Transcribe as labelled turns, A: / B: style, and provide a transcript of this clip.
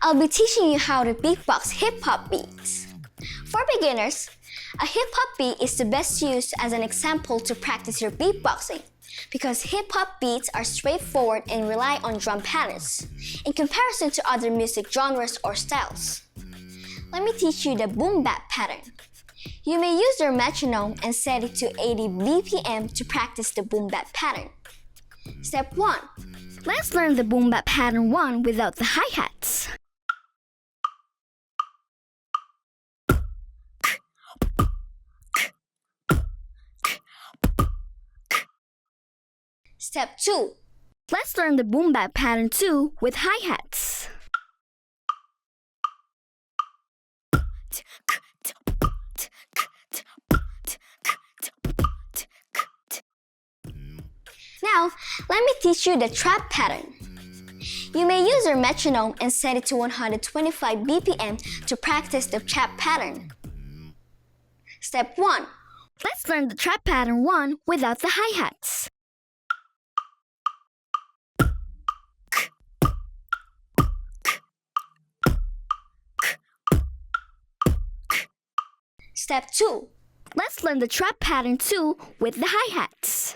A: I'll be teaching you how to beatbox hip-hop beats. For beginners, a hip-hop beat is the best used as an example to practice your beatboxing because hip-hop beats are straightforward and rely on drum patterns in comparison to other music genres or styles. Let me teach you the Boom Bap pattern. You may use your metronome and set it to 80 BPM to practice the Boom Bap pattern. Step 1. Let's learn the Boom Bap pattern 1 without the hi-hats. Step 2. Let's learn the Boom Bap pattern 2 with hi-hats. Now, let me teach you the trap pattern. You may use your metronome and set it to 125 BPM to practice the trap pattern. Step 1. Let's learn the trap pattern 1 without the hi-hats. Step 2. Let's learn the trap pattern 2 with the hi-hats.